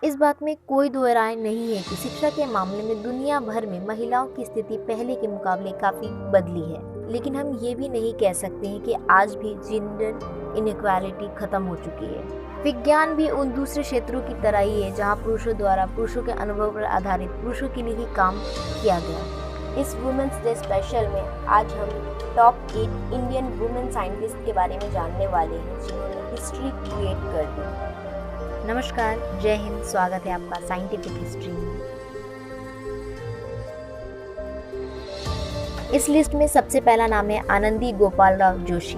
इस बात में कोई दो राय नहीं है कि शिक्षा के मामले में दुनिया भर में महिलाओं की स्थिति पहले के मुकाबले काफी बदली है, लेकिन हम ये भी नहीं कह सकते हैं कि आज भी जेंडर इनइक्वालिटी खत्म हो चुकी है। विज्ञान भी उन दूसरे क्षेत्रों की तरह ही है जहाँ पुरुषों द्वारा पुरुषों के अनुभव पर आधारित पुरुषों के लिए ही काम किया गया। इस वुमेन्स डे स्पेशल में आज हम टॉप 8 इंडियन वुमेन साइंटिस्ट के बारे में जानने वाले हैं जिन्होंने हिस्ट्री क्रिएट कर दी। नमस्कार, जय हिंद, स्वागत है आपका साइंटिफिक हिस्ट्री में। इस लिस्ट में सबसे पहला नाम है Anandi Gopalrao Joshi,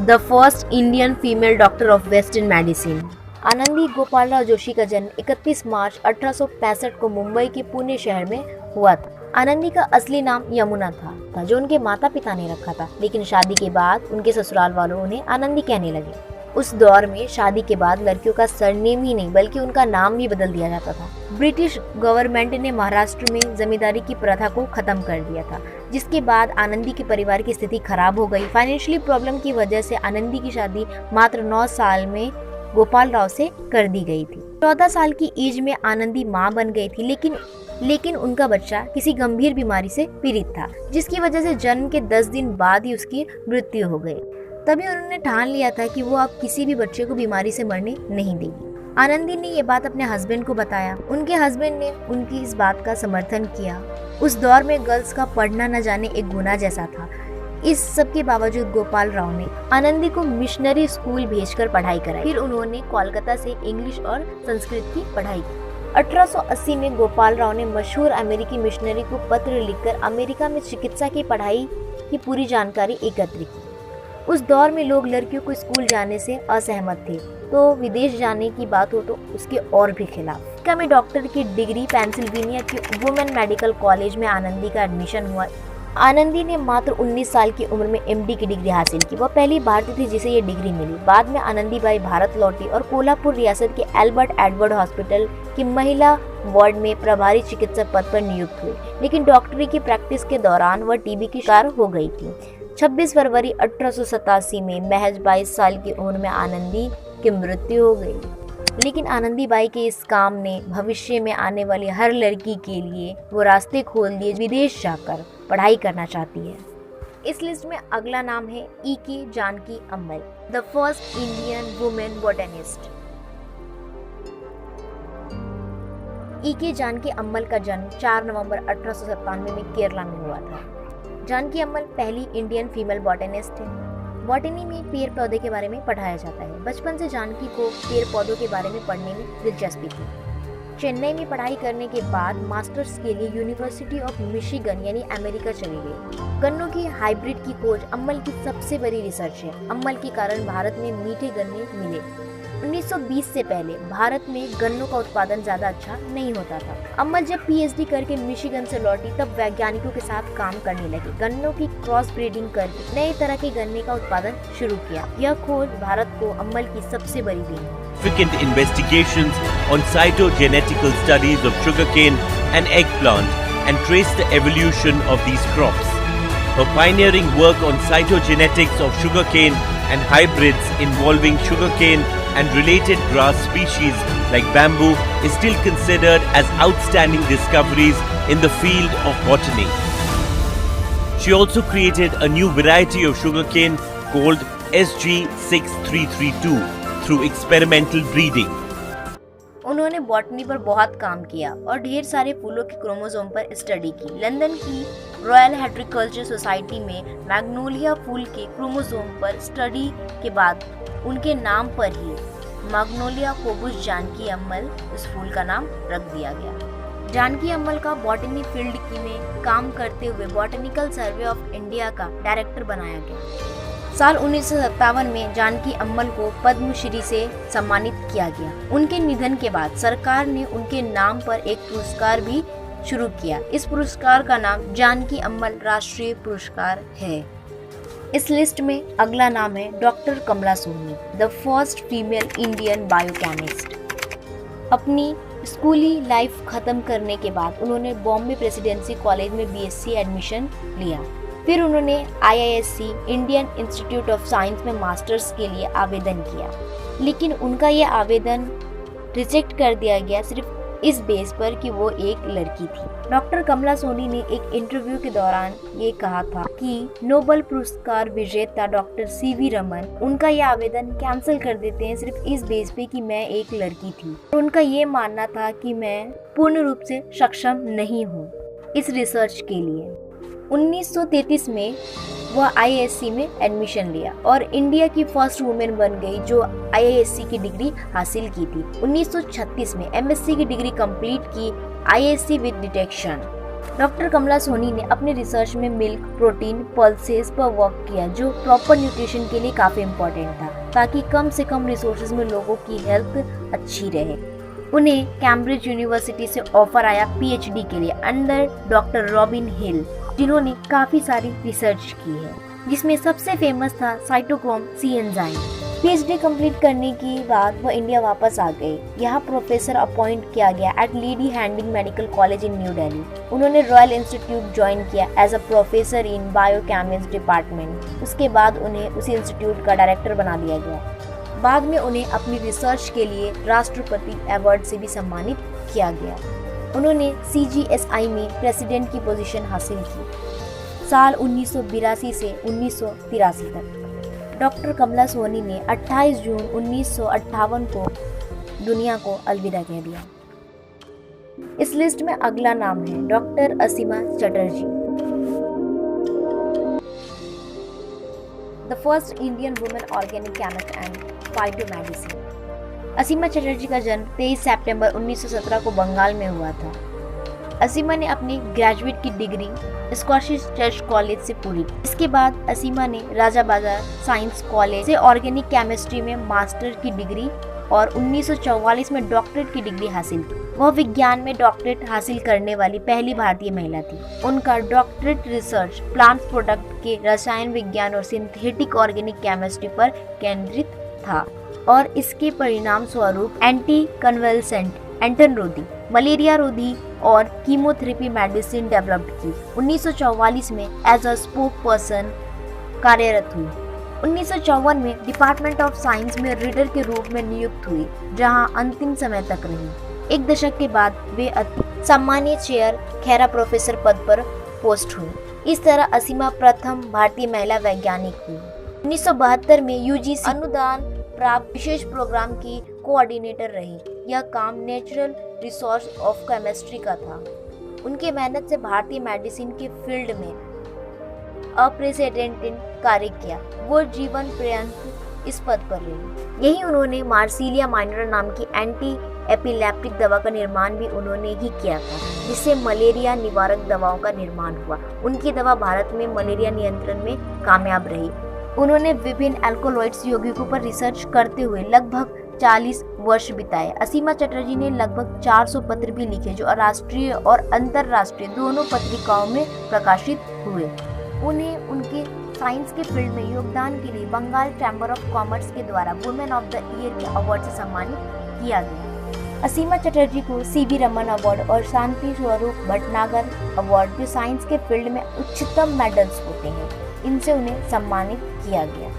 the first Indian female doctor of western medicine. Anandi Gopalrao Joshi का जन्म 31 मार्च 1865 को मुंबई के पुणे शहर में हुआ था। आनंदी का असली नाम यमुना था जो उनके माता पिता ने रखा था, लेकिन शादी के बाद उनके ससुराल वालों उन्हें आनंदी कहने लगे। उस दौर में शादी के बाद लड़कियों का सरनेम ही नहीं बल्कि उनका नाम भी बदल दिया जाता था। ब्रिटिश गवर्नमेंट ने महाराष्ट्र में जमींदारी की प्रथा को खत्म कर दिया था, जिसके बाद आनंदी के परिवार की स्थिति खराब हो गई। फाइनेंशियली प्रॉब्लम की वजह से आनंदी की शादी मात्र 9 साल में गोपाल राव से कर दी गई थी। 14 साल की एज में आनंदी मां बन गई थी, लेकिन उनका बच्चा किसी गंभीर बीमारी से पीड़ित था, जिसकी वजह से जन्म के 10 दिन बाद ही उसकी मृत्यु हो गई। तभी उन्होंने ठान लिया था कि वो अब किसी भी बच्चे को बीमारी से मरने नहीं देगी। आनंदी ने ये बात अपने हस्बैंड को बताया। उनके हस्बैंड ने उनकी इस बात का समर्थन किया। उस दौर में गर्ल्स का पढ़ना न जाने एक गुनाह जैसा था। इस सब के बावजूद गोपाल राव ने आनंदी को मिशनरी स्कूल भेजकर पढ़ाई कराई। फिर उन्होंने कोलकाता से इंग्लिश और संस्कृत की पढ़ाई की। 1880 में गोपाल राव ने मशहूर अमेरिकी मिशनरी को पत्र लिखकर अमेरिका में चिकित्सा की पढ़ाई की पूरी जानकारी एकत्र की। उस दौर में लोग लड़कियों को स्कूल जाने से असहमत थे, तो विदेश जाने की बात हो तो उसके और भी खिलाफ। अमेरिका में डॉक्टर की डिग्री पेंसिल्वेनिया के वुमेन मेडिकल कॉलेज में आनंदी का एडमिशन हुआ। आनंदी ने मात्र 19 साल की उम्र में एमडी की डिग्री हासिल की। वह पहली भारतीय थी जिसे ये डिग्री मिली। बाद में आनंदी बाई भारत लौटी और कोल्हापुर रियासत के एल्बर्ट एडवर्ड हॉस्पिटल की महिला वार्ड में प्रभारी चिकित्सक पद पर नियुक्त हुई, लेकिन डॉक्टरी की प्रैक्टिस के दौरान वह टीबी की शिकार हो गई थी। 26 फरवरी 1887 में महज 22 साल की उम्र में आनंदी की मृत्यु हो गई। लेकिन आनंदी बाई के इस काम ने भविष्य में आने वाली हर लड़की के लिए वो रास्ते खोल दिए विदेश जाकर पढ़ाई करना चाहती है। इस लिस्ट में अगला नाम है E.K. Janaki Ammal, the first Indian women botanist. E.K. Janaki Ammal का जन्म 4 नवंबर 1897 में केरला में हुआ था। जानकी अम्मल पहली इंडियन फीमेल बॉटनिस्ट है। बॉटनी में पेड़ पौधे के बारे में पढ़ाया जाता है। बचपन से जानकी को पेड़ पौधों के बारे में पढ़ने में दिलचस्पी थी। चेन्नई में पढ़ाई करने के बाद मास्टर्स के लिए यूनिवर्सिटी ऑफ मिशिगन यानी अमेरिका चली गई। गन्नों की हाइब्रिड की खोज अम्मल की सबसे बड़ी रिसर्च है। अम्मल के कारण भारत में मीठे गन्ने मिले। 1920 से पहले भारत में गन्नों का उत्पादन ज्यादा अच्छा नहीं होता था। अम्मल जब पीएचडी करके मिशिगन से लौटी तब वैज्ञानिकों के साथ काम करने लगी। गन्नों की क्रॉस ब्रीडिंग करके नए तरह के गन्ने का उत्पादन शुरू किया। यह खोज भारत को अम्मल की सबसे बड़ी देन है। Significant investigations on cytogenetical studies of sugarcane and eggplant and trace the evolution of these crops. Her pioneering work on cytogenetics of sugarcane and hybrids involving sugarcane and related grass species like bamboo is still considered as outstanding discoveries in the field of botany. She also created a new variety of sugarcane called SG6332 through experimental breeding. उन्होंने botany पर बहुत काम किया और ढेर सारे फूलों के क्रोमोसोम पर स्टडी की। लंदन की रॉयल हॉर्टिकल्चर सोसाइटी में मैग्नोलिया फूल के क्रोमोसोम पर स्टडी के बाद उनके नाम पर ही मैग्नोलिया कोबुस जानकी अम्मल इस फूल का नाम रख दिया गया। जानकी अम्मल का बॉटनी फील्ड में काम करते हुए बॉटनिकल सर्वे ऑफ इंडिया का डायरेक्टर बनाया गया। साल 1957 में जानकी अम्मल को पद्मश्री से सम्मानित किया गया। उनके निधन के बाद सरकार ने उनके नाम पर एक पुरस्कार भी शुरू किया। इस पुरस्कार का नाम जानकी अम्मल राष्ट्रीय पुरस्कार है। इस लिस्ट में अगला नाम है doctor Kamala Soni, the first female Indian biochemist. अपनी स्कूली लाइफ खत्म करने के बाद उन्होंने बॉम्बे प्रेसिडेंसी कॉलेज में बीएससी एडमिशन लिया। फिर उन्होंने IISc Indian Institute of Science में मास्टर्स के लिए आवेदन किया, लेकिन उनका यह आवेदन रिजेक्ट कर दिया गया सिर्फ इस बेस पर कि वो एक लड़की थी। डॉक्टर कमला सोनी ने एक इंटरव्यू के दौरान ये कहा था कि नोबेल पुरस्कार विजेता डॉक्टर सीवी रमन उनका ये आवेदन कैंसिल कर देते हैं सिर्फ इस बेस पे कि मैं एक लड़की थी। उनका ये मानना था कि मैं पूर्ण रूप से सक्षम नहीं हूँ इस रिसर्च के लिए। 1933 में वह IISc में एडमिशन लिया और इंडिया की फर्स्ट वुमेन बन गई जो IISc की डिग्री हासिल की थी। 1936 में MSc की डिग्री कंप्लीट की IISc with detection. Doctor Kamala Soni ने अपने रिसर्च में मिल्क, प्रोटीन, पल्सेस पर वर्क किया जो प्रॉपर न्यूट्रिशन के लिए काफी इम्पोर्टेंट था ताकि कम से कम रिसोर्सेज में लोगों की हेल्थ अच्छी रहे। उन्हें कैम्ब्रिज यूनिवर्सिटी से ऑफर आया PhD के लिए अंडर डॉक्टर रॉबिन हिल, जिन्होंने काफी सारी रिसर्च की है जिसमें सबसे फेमस था cytochrome C enzyme. PhD complete करने के बाद वो इंडिया वापस आ गए। यहाँ प्रोफेसर अपॉइंट किया गया at Lady Hardinge Medical College in New Delhi. उन्होंने रॉयल इंस्टीट्यूट ज्वाइन किया as a professor in biochemistry department. उसके बाद उन्हें उसी इंस्टीट्यूट का डायरेक्टर बना दिया गया। बाद में उन्हें अपनी रिसर्च के लिए राष्ट्रपति अवार्ड से भी सम्मानित किया गया। उन्होंने CGSI में प्रेसिडेंट की पोजीशन हासिल की साल 1982 से 1983 तक। डॉक्टर कमला सोनी ने 28 जून 1958 को दुनिया को अलविदा कह दिया। इस लिस्ट में अगला नाम है doctor Asima Chatterjee, the first Indian women organic chemist and phytomedicine. Asima Chatterjee का जन्म 23 सितंबर 1917 को बंगाल में हुआ था। असीमा ने अपनी ग्रेजुएट की डिग्री स्कॉटिश चर्च कॉलेज से पूरी की। इसके बाद असीमा ने राजा बाजार साइंस कॉलेज से ऑर्गेनिक केमिस्ट्री में मास्टर की डिग्री और 1944 में डॉक्टरेट की डिग्री हासिल की। वह विज्ञान में डॉक्टरेट हासिल करने वाली पहली भारतीय महिला थी। उनका डॉक्टरेट रिसर्च प्लांट प्रोडक्ट के रसायन विज्ञान और सिंथेटिक ऑर्गेनिक केमिस्ट्री पर केंद्रित था और इसके परिणाम स्वरूप एंटी कन्वल्सेंट, एंटन रोधी, मलेरिया रोधी और कीमोथेरेपी मेडिसिन डेवलप की। 1944 में एज अ स्पोक पर्सन कार्यरत हुई। 1954 में डिपार्टमेंट ऑफ साइंस में रीडर के रूप में नियुक्त हुई जहां अंतिम समय तक रही। एक दशक के बाद वे अति सम्मानीय चेयर खैरा प्रोफेसर पद पर पोस्ट हुई। इस तरह असीमा प्रथम भारतीय महिला वैज्ञानिक हुई। 1972 में UGC अनुदान प्राप्त विशेष प्रोग्राम की कोऑर्डिनेटर रही। यह काम नेचुरल रिसोर्स ऑफ केमिस्ट्री का था। उनके मेहनत से भारतीय मेडिसिन के फील्ड में अप्रेसिडेंटेड कार्य किया। वो जीवन पर्यंत इस पद पर रही। यही उन्होंने मार्सिलिया माइनर नाम की एंटी एपिलेप्टिक दवा का निर्माण भी उन्होंने ही किया था, जिससे मलेरिया निवारक दवाओं का निर्माण हुआ। उनकी दवा भारत में मलेरिया नियंत्रण में कामयाब रही। उन्होंने विभिन्न अल्कोलॉइड्स यौगिकों पर रिसर्च करते हुए लगभग 40 वर्ष बिताए। असीमा चटर्जी ने लगभग 400 पत्र भी लिखे जो राष्ट्रीय और अंतर्राष्ट्रीय दोनों पत्रिकाओं में प्रकाशित हुए। उन्हें उनके साइंस के फील्ड में योगदान के लिए बंगाल चैम्बर ऑफ कॉमर्स के द्वारा वुमेन ऑफ द ईयर के अवार्ड से सम्मानित किया गया। असीमा चटर्जी को CV रमन अवार्ड और शांति स्वरूप भटनागर अवार्ड जो साइंस के फील्ड में उच्चतम मेडल्स होते हैं, इनसे उन्हें सम्मानित किया गया।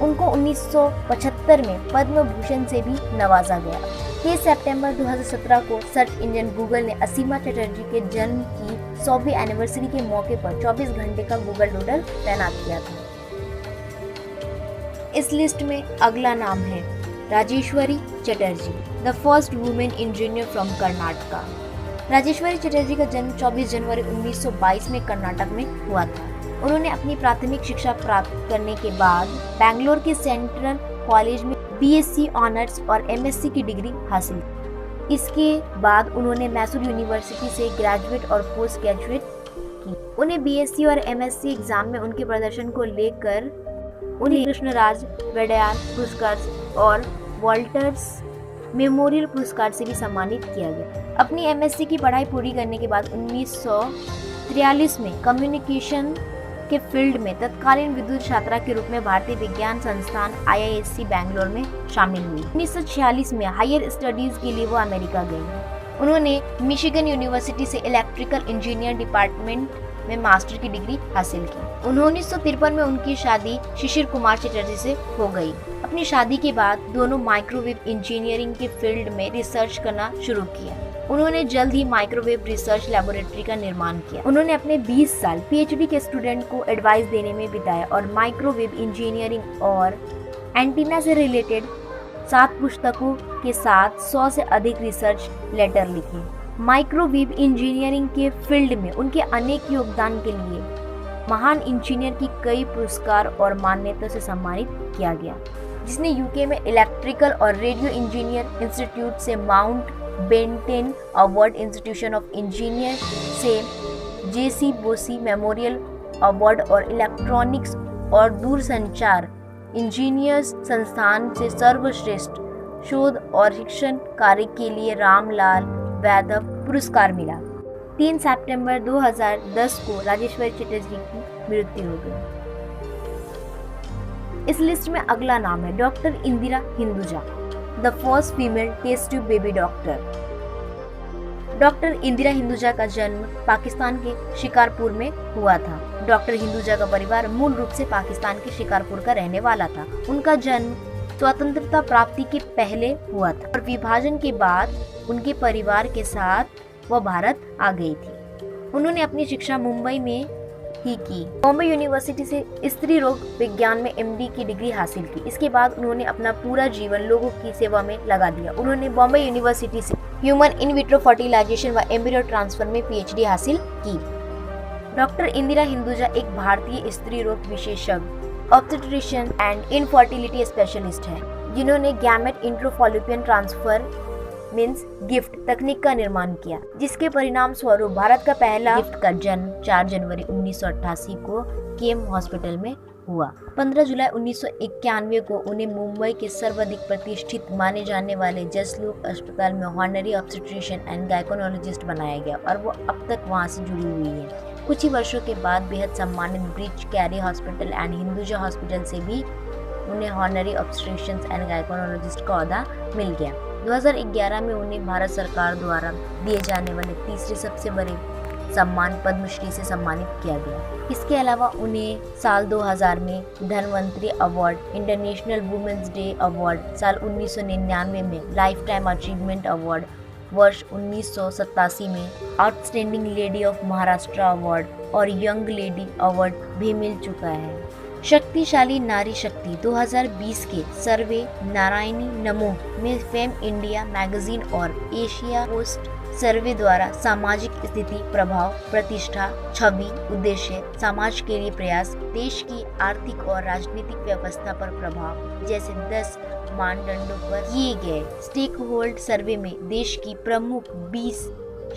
उनको 1975 में पद्म भूषण से भी नवाजा गया। 30 सितंबर 2017 को सर्च इंजन गूगल ने असीमा चटर्जी के जन्म की 100वीं एनिवर्सरी के मौके पर 24 घंटे का गूगल डूडल तैनात किया था। इस लिस्ट में अगला नाम है Rajeshwari Chatterjee, the first women engineer from Karnataka. Rajeshwari Chatterjee का जन्म 24 जनवरी 1922 में कर्नाटक में हुआ था। उन्होंने अपनी प्राथमिक शिक्षा प्राप्त करने के बाद बैंगलोर के सेंट्रल कॉलेज में BSc ऑनर्स और MSc की डिग्री हासिल की। इसके बाद उन्होंने मैसूर यूनिवर्सिटी से ग्रेजुएट और पोस्ट ग्रेजुएट की। उन्हें BSc और MSc एग्जाम में उनके प्रदर्शन को लेकर उन्हें कृष्णराज वडेयार पुरस्कार और वॉल्टर्स मेमोरियल पुरस्कार से भी सम्मानित किया गया। अपनी MSc की पढ़ाई पूरी करने के बाद 1943 में कम्युनिकेशन के फील्ड में तत्कालीन विद्युत छात्रा के रूप में भारतीय विज्ञान संस्थान IISc बैंगलोर में शामिल हुई। 1946 में हायर स्टडीज के लिए वो अमेरिका गई। उन्होंने मिशिगन यूनिवर्सिटी से इलेक्ट्रिकल इंजीनियर डिपार्टमेंट में मास्टर की डिग्री हासिल की। 1953 में उनकी शादी शिशिर कुमार चटर्जी से हो गई। अपनी शादी के बाद दोनों माइक्रोवेव इंजीनियरिंग के फील्ड में रिसर्च करना शुरू किया। उन्होंने जल्द ही माइक्रोवेव रिसर्च लेबोरेटरी का निर्माण किया। उन्होंने अपने 20 साल पीएचडी के स्टूडेंट को एडवाइस देने में बिताया और माइक्रोवेव इंजीनियरिंग और एंटीना से रिलेटेड 7 पुस्तकों के साथ 100 से अधिक रिसर्च लेटर लिखे। माइक्रोवेव इंजीनियरिंग के फील्ड में उनके अनेक योगदान के लिए महान इंजीनियर की कई पुरस्कार और मान्यता से सम्मानित किया गया, जिसने यूके में इलेक्ट्रिकल और रेडियो इंजीनियर इंस्टीट्यूट से mount Ben Ten award, institution of engineer से जेसी बोसी मेमोरियल अवार्ड और इलेक्ट्रॉनिक्स और दूरसंचार इंजीनियर्स संस्थान से सर्वश्रेष्ठ शोध और शिक्षण कार्य के लिए रामलाल यादव पुरस्कार मिला। 3 सितंबर 2010 को राजेश्वरी चटर्जी की मृत्यु हो गई। इस लिस्ट में अगला नाम है doctor Indira Hinduja, the first female test tube baby doctor. Doctor Indira Hinduja का जन्म पाकिस्तान के शिकारपुर में हुआ था। डॉक्टर हिंदुजा का परिवार मूल रूप से पाकिस्तान के शिकारपुर का रहने वाला था। उनका जन्म स्वतंत्रता प्राप्ति के पहले हुआ था और विभाजन के बाद उनके परिवार के साथ वह भारत आ गई थी। उन्होंने अपनी शिक्षा मुंबई में ही की। बॉम्बे यूनिवर्सिटी से स्त्री रोग विज्ञान में एमडी की डिग्री हासिल की। इसके बाद उन्होंने अपना पूरा जीवन लोगों की सेवा में लगा दिया। उन्होंने बॉम्बे यूनिवर्सिटी से ह्यूमन इन विट्रो फर्टिलाइजेशन व एम्ब्रियो ट्रांसफर में पीएचडी हासिल की। डॉक्टर इंदिरा हिंदुजा एक भारतीय स्त्री रोग विशेषज्ञ, ऑब्स्टेट्रिशियन एंड इनफर्टिलिटी स्पेशलिस्ट है, जिन्होंने गैमेट इंट्रोफॉलोपियन ट्रांसफर मीन्स गिफ्ट तकनीक का निर्माण किया, जिसके परिणाम स्वरूप भारत का पहला गिफ्ट का जन्म 4 जनवरी 1988 को केम हॉस्पिटल में हुआ। 15 जुलाई 1991 को उन्हें मुंबई के सर्वाधिक प्रतिष्ठित माने जाने वाले जसलोक अस्पताल में हॉनरी ऑब्स्टेट्रिशियन एंड गायकोनोलॉजिस्ट बनाया गया और वो अब तक वहां से जुड़ी हुई है। कुछ ही वर्षों के बाद बेहद सम्मानित bridge carry hospital and Hinduja hospital से भी उन्हें हॉनरी ऑब्स्टेट्रिशियन एंड गायकोनोलॉजिस्ट का ओहदा मिल गया। 2011 में उन्हें भारत सरकार द्वारा दिए जाने वाले तीसरे सबसे बड़े सम्मान पद्मश्री से सम्मानित किया गया। इसके अलावा उन्हें साल 2000 में Dhanvantari award, international women's day award, साल 1999 में लाइफ टाइम अचीवमेंट अवार्ड, वर्ष 1987 में outstanding lady of Maharashtra award और यंग लेडी अवार्ड भी मिल चुका है। शक्तिशाली नारी शक्ति 2020 के सर्वे नारायणी नमो में फेम इंडिया मैगजीन और एशिया पोस्ट सर्वे द्वारा सामाजिक स्थिति, प्रभाव, प्रतिष्ठा, छवि, उद्देश्य, समाज के लिए प्रयास, देश की आर्थिक और राजनीतिक व्यवस्था पर प्रभाव जैसे 10 मानदंडों पर किए गए स्टेक होल्ड सर्वे में देश की प्रमुख 20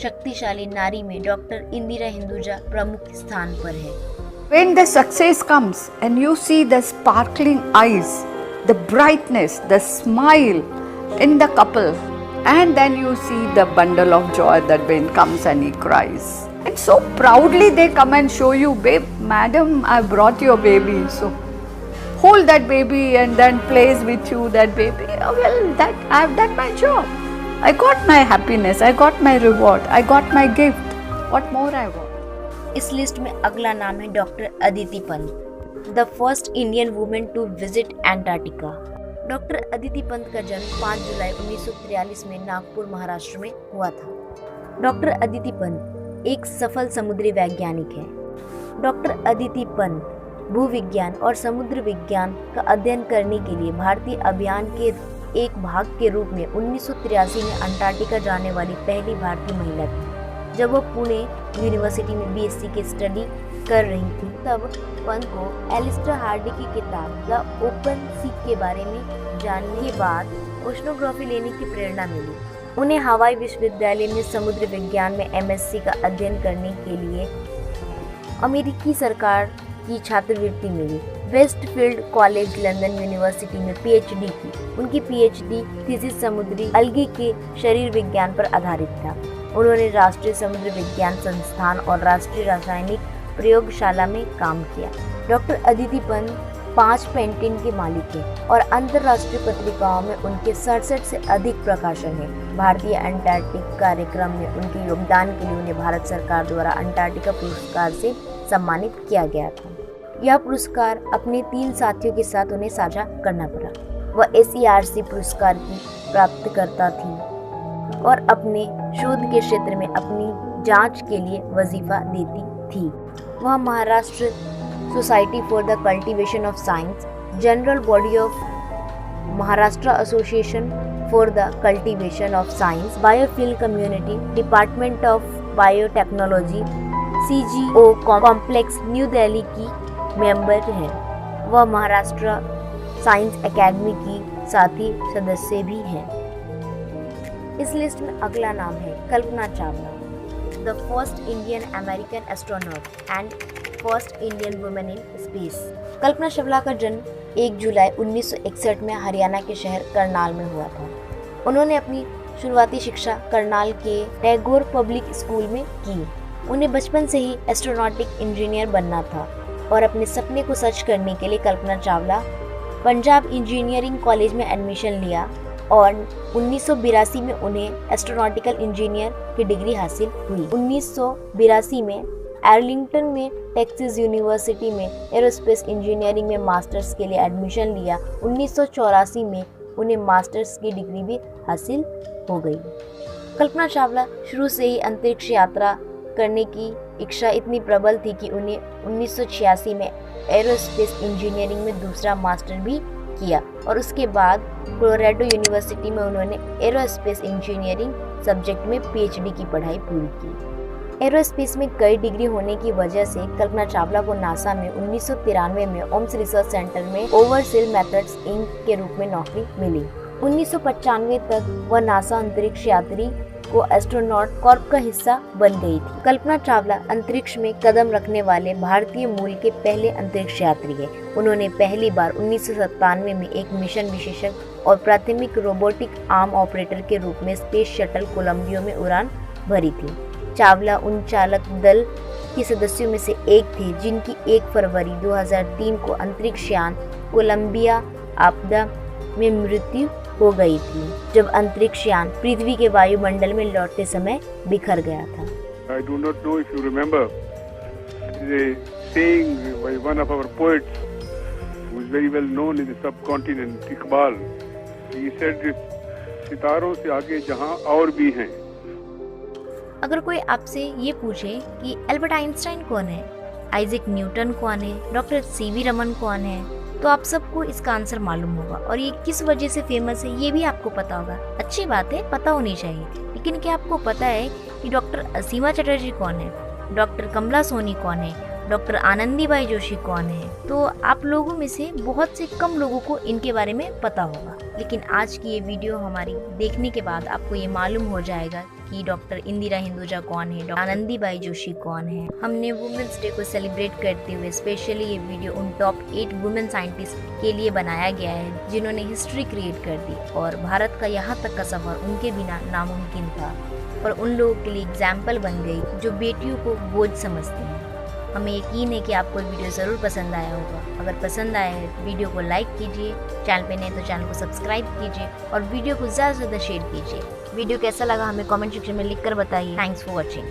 शक्तिशाली नारी में डॉक्टर इंदिरा हिंदुजा प्रमुख स्थान पर है। When the success comes and you see the sparkling eyes, the brightness, the smile in the couple, and then you see the bundle of joy that Ben comes and he cries. And so proudly they come and show you, babe, madam, I brought your baby. So hold that baby and then plays with you that baby. Oh, well, that I've done my job. I got my happiness, I got my reward, I got my gift. What more I want? इस list में अगला नाम है doctor Aditi Pant, the first Indian women to visit Antarctica. Doctor Aditi Pant का जन्म 5 जुलाई 1943 में नागपुर, महाराष्ट्र में हुआ था। डॉक्टर अदिति पंत एक सफल समुद्री वैज्ञानिक है। डॉक्टर अदिति पंत भूविज्ञान और समुद्र विज्ञान का अध्ययन करने के लिए भारतीय अभियान के एक भाग के रूप में 1983 में अंटार्कटिका जाने वाली पहली भारतीय महिला थी। जब वो पुणे यूनिवर्सिटी में बीएससी की स्टडी कर रही थी, तब पंत को एलिस्टर हार्डी की किताब द ओपन सी के बारे में जानने के बाद ओशनोग्राफी लेने की प्रेरणा मिली। उन्हें हवाई विश्वविद्यालय में समुद्र विज्ञान में एमएससी का अध्ययन करने के लिए अमेरिकी सरकार की छात्रवृत्ति मिली। वेस्टफील्ड कॉलेज लंदन यूनिवर्सिटी में पीएचडी की। उनकी पीएचडी थीसिस समुद्री अलगी के शरीर विज्ञान पर आधारित था। उन्होंने राष्ट्रीय समुद्र विज्ञान संस्थान और राष्ट्रीय रासायनिक प्रयोगशाला में काम किया। डॉक्टर अदिति पंत 5 पेटेंट के मालिक हैं और अंतर्राष्ट्रीय पत्रिकाओं में उनके 67 से अधिक प्रकाशन हैं। भारतीय अंटार्कटिक कार्यक्रम में उनके योगदान के लिए उन्हें भारत सरकार द्वारा अंटार्कटिका पुरस्कार से सम्मानित किया गया था। यह पुरस्कार अपने 3 साथियों के साथ उन्हें साझा करना पड़ा। वह SERC पुरस्कार की प्राप्तकर्ता थी और अपने शोध के क्षेत्र में अपनी जांच के लिए वजीफा देती थी। वह Maharashtra society for the cultivation of science, general body of Maharashtra association for the cultivation of science, बायोफिल community, department of biotechnology, CGO complex, new Delhi की मेंबर है। वह महाराष्ट्र साइंस एकेडमी की साथी सदस्य भी हैं। इस लिस्ट में अगला नाम है Kalpana Chawla, the first Indian American astronaut and first Indian women in space. Kalpana Chawla का जन्म 1 जुलाई 1961 में हरियाणा के शहर करनाल में हुआ था। उन्होंने अपनी शुरुआती शिक्षा करनाल के टैगोर पब्लिक स्कूल में की। उन्हें बचपन से ही एस्ट्रोनॉटिक इंजीनियर बनना था और अपने सपने को सच करने के लिए कल्पना चावला पंजाब इंजीनियरिंग कॉलेज में एडमिशन लिया और 1982 में उन्हें एस्ट्रोनॉटिकल इंजीनियर की डिग्री हासिल हुई। 1982 में आर्लिंगटन में टेक्सास यूनिवर्सिटी में एरोस्पेस इंजीनियरिंग में मास्टर्स के लिए एडमिशन लिया। 1984 में उन्हें मास्टर्स की डिग्री भी हासिल हो गई। कल्पना चावला शुरू से ही अंतरिक्ष यात्रा करने की इच्छा इतनी प्रबल थी कि उन्हें 1986 में एरोस्पेस इंजीनियरिंग में दूसरा मास्टर भी किया और उसके बाद कोलोराडो यूनिवर्सिटी में उन्होंने एरोस्पेस इंजीनियरिंग सब्जेक्ट में PhD की पढ़ाई पूरी की। एरोस्पेस में कई डिग्री होने की वजह से कल्पना चावला को नासा में 1993 में ओम्स रिसर्च सेंटर में ओवरसील मेथड्स इंक के रूप में नौकरी मिली। 1995 तक वह नासा अंतरिक्ष यात्री को एस्ट्रोनॉट कॉर्प का हिस्सा बन गई थी। कल्पना चावला अंतरिक्ष में कदम रखने वाले भारतीय मूल के पहले अंतरिक्ष यात्री है। उन्होंने पहली बार 1997 में एक मिशन विशेषज्ञ और प्राथमिक रोबोटिक आर्म ऑपरेटर के रूप में स्पेस शटल कोलंबियो में उड़ान भरी थी। चावला उन चालक दल के सदस्यों में से एक थे जिनकी 1 फरवरी 2003 को अंतरिक्ष यान कोलंबिया आपदा में मृत्यु हो गई थी, जब अंतरिक्ष यान पृथ्वी के वायुमंडल में लौटते समय बिखर गया था। I do not know if you remember the saying by one of our poets who is very well known in the subcontinent, Iqbal. He said, सितारों से आगे जहां और भी हैं। अगर कोई आपसे ये पूछे कि एल्बर्ट आइंस्टाइन कौन है, आइजैक न्यूटन कौन है, डॉक्टर CV रमन कौन है, तो आप सबको इसका आंसर मालूम होगा और ये किस वजह से फेमस है ये भी आपको पता होगा। अच्छी बात है, पता होनी चाहिए। लेकिन क्या आपको पता है कि डॉक्टर असीमा चटर्जी कौन है, डॉक्टर कमला सोनी कौन है, डॉक्टर आनंदीबाई जोशी कौन है? तो आप लोगों में से बहुत से कम लोगों को इनके बारे में पता होगा। लेकिन आज की ये वीडियो हमारी देखने के बाद आपको ये मालूम हो जाएगा कि डॉक्टर इंदिरा हिंदुजा कौन है, डॉक्टर आनंदीबाई जोशी कौन है। हमने वुमेन्स डे को सेलिब्रेट करते हुए स्पेशली ये वीडियो उन टॉप 8 वुमेन साइंटिस्ट के लिए बनाया गया है जिन्होंने हिस्ट्री क्रिएट कर दी और भारत का यहाँ तक का सफर उनके बिना नामुमकिन था और उन लोगों के लिए एग्जाम्पल बन गई जो बेटियों को बोझ समझती हैं। हमें यकीन है कि आपको ये वीडियो ज़रूर पसंद आया होगा। अगर पसंद आया है वीडियो को लाइक कीजिए, चैनल पे नए तो चैनल को सब्सक्राइब कीजिए और वीडियो को ज़्यादा से ज़्यादा शेयर कीजिए। वीडियो कैसा लगा हमें कमेंट सेक्शन में लिखकर बताइए। Thanks for watching.